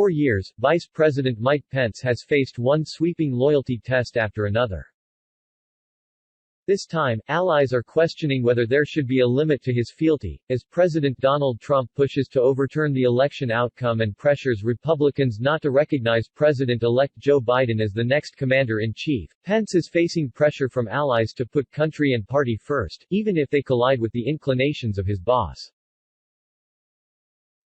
4 years, Vice President Mike Pence has faced one sweeping loyalty test after another. This time, allies are questioning whether there should be a limit to his fealty, as President Donald Trump pushes to overturn the election outcome and pressures Republicans not to recognize President-elect Joe Biden as the next commander-in-chief. Pence is facing pressure from allies to put country and party first, even if they collide with the inclinations of his boss.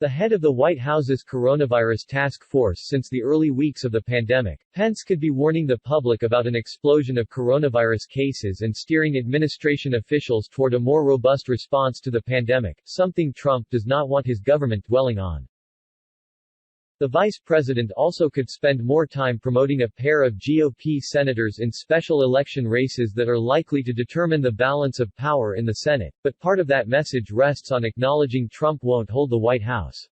The head of the White House's coronavirus task force since the early weeks of the pandemic, Pence could be warning the public about an explosion of coronavirus cases and steering administration officials toward a more robust response to the pandemic, something Trump does not want his government dwelling on. The vice president also could spend more time promoting a pair of GOP senators in special election races that are likely to determine the balance of power in the Senate, but part of that message rests on acknowledging Trump won't hold the White House.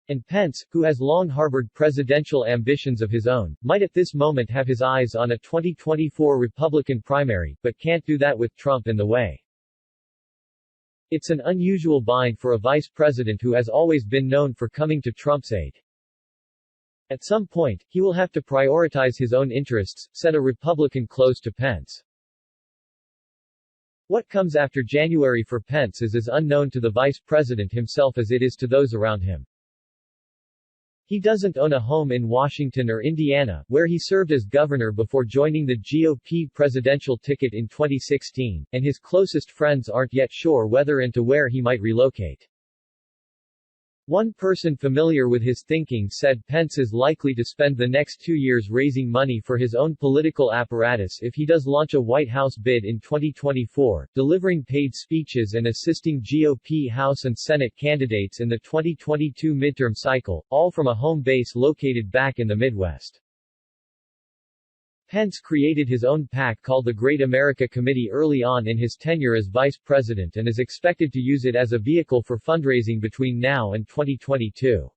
And Pence, who has long harbored presidential ambitions of his own, might at this moment have his eyes on a 2024 Republican primary, but can't do that with Trump in the way. It's an unusual bind for a vice president who has always been known for coming to Trump's aid. At some point, he will have to prioritize his own interests, said a Republican close to Pence. What comes after January for Pence is as unknown to the vice president himself as it is to those around him. He doesn't own a home in Washington or Indiana, where he served as governor before joining the GOP presidential ticket in 2016, and his closest friends aren't yet sure whether and to where he might relocate. One person familiar with his thinking said Pence is likely to spend the next 2 years raising money for his own political apparatus if he does launch a White House bid in 2024, delivering paid speeches and assisting GOP House and Senate candidates in the 2022 midterm cycle, all from a home base located back in the Midwest. Pence created his own PAC called the Great America Committee early on in his tenure as vice president and is expected to use it as a vehicle for fundraising between now and 2022.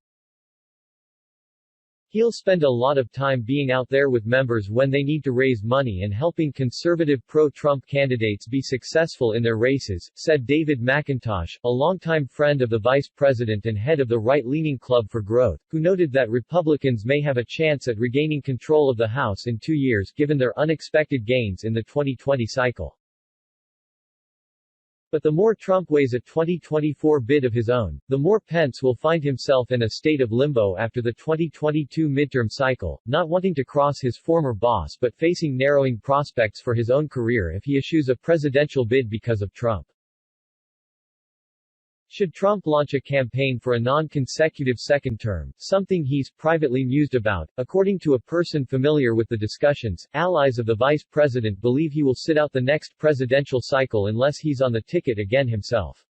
He'll spend a lot of time being out there with members when they need to raise money and helping conservative pro-Trump candidates be successful in their races, said David McIntosh, a longtime friend of the vice president and head of the right-leaning Club for Growth, who noted that Republicans may have a chance at regaining control of the House in 2 years given their unexpected gains in the 2020 cycle. But the more Trump weighs a 2024 bid of his own, the more Pence will find himself in a state of limbo after the 2022 midterm cycle, not wanting to cross his former boss but facing narrowing prospects for his own career if he eschews a presidential bid because of Trump. Should Trump launch a campaign for a non-consecutive second term, something he's privately mused about, according to a person familiar with the discussions, allies of the vice president believe he will sit out the next presidential cycle unless he's on the ticket again himself.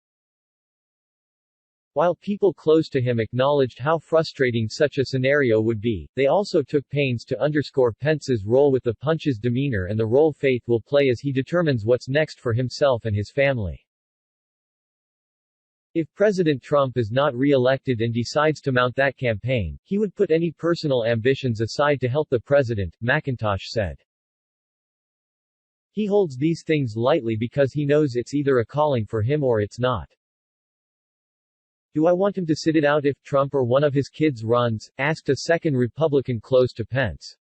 While people close to him acknowledged how frustrating such a scenario would be, they also took pains to underscore Pence's roll with the punches demeanor and the role faith will play as he determines what's next for himself and his family. If President Trump is not re-elected and decides to mount that campaign, he would put any personal ambitions aside to help the president, McIntosh said. He holds these things lightly because he knows it's either a calling for him or it's not. Do I want him to sit it out if Trump or one of his kids runs? Asked a second Republican close to Pence.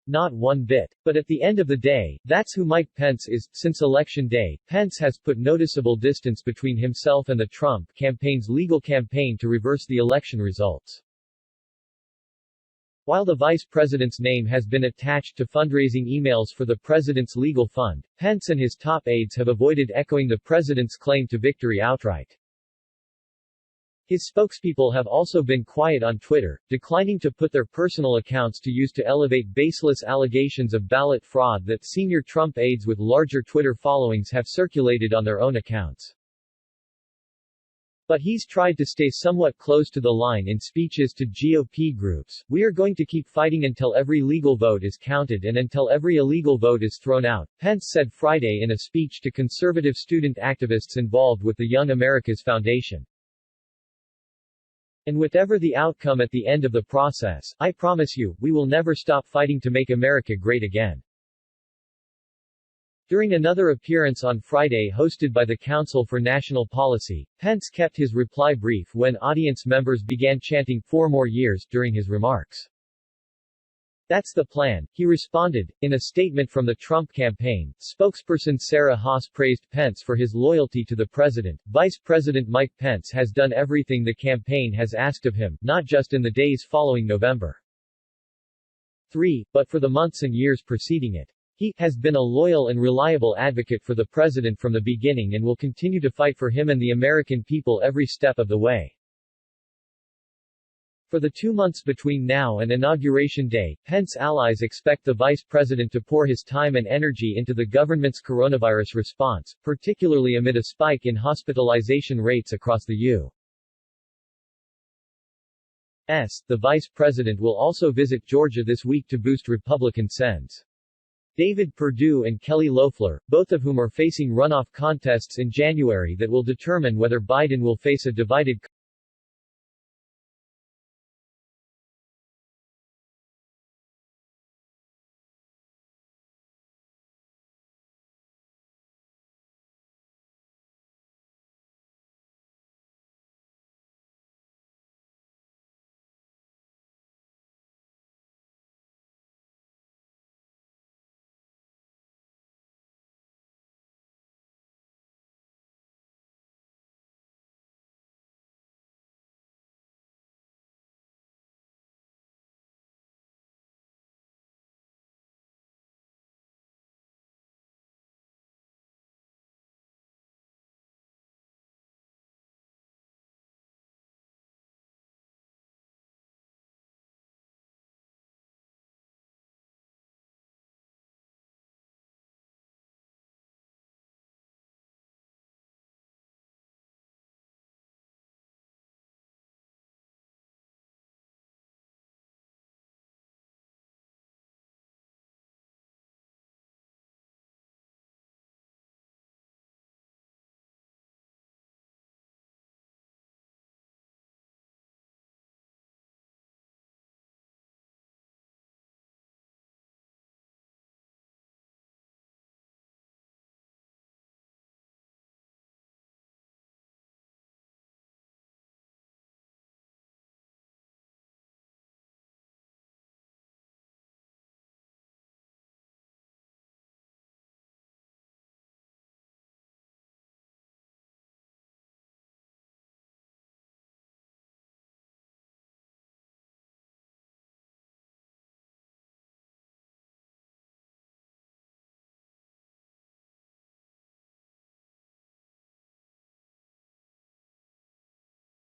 Not one bit. But at the end of the day, that's who Mike Pence is. Since Election Day, Pence has put noticeable distance between himself and the Trump campaign's legal campaign to reverse the election results. While the vice president's name has been attached to fundraising emails for the president's legal fund, Pence and his top aides have avoided echoing the president's claim to victory outright. His spokespeople have also been quiet on Twitter, declining to put their personal accounts to use to elevate baseless allegations of ballot fraud that senior Trump aides with larger Twitter followings have circulated on their own accounts. But he's tried to stay somewhat close to the line in speeches to GOP groups. We are going to keep fighting until every legal vote is counted and until every illegal vote is thrown out, Pence said Friday in a speech to conservative student activists involved with the Young America's Foundation. And whatever the outcome at the end of the process, I promise you, we will never stop fighting to make America great again. During another appearance on Friday hosted by the Council for National Policy, Pence kept his reply brief when audience members began chanting 4 more years during his remarks. "That's the plan," he responded. In a statement from the Trump campaign, spokesperson Sarah Haas praised Pence for his loyalty to the president. Vice President Mike Pence has done everything the campaign has asked of him, not just in the days following November 3, but for the months and years preceding it. He has been a loyal and reliable advocate for the president from the beginning and will continue to fight for him and the American people every step of the way. For the 2 months between now and Inauguration Day, Pence allies expect the vice president to pour his time and energy into the government's coronavirus response, particularly amid a spike in hospitalization rates across the U.S. The vice president will also visit Georgia this week to boost Republican Sens. David Perdue and Kelly Loeffler, both of whom are facing runoff contests in January that will determine whether Biden will face a divided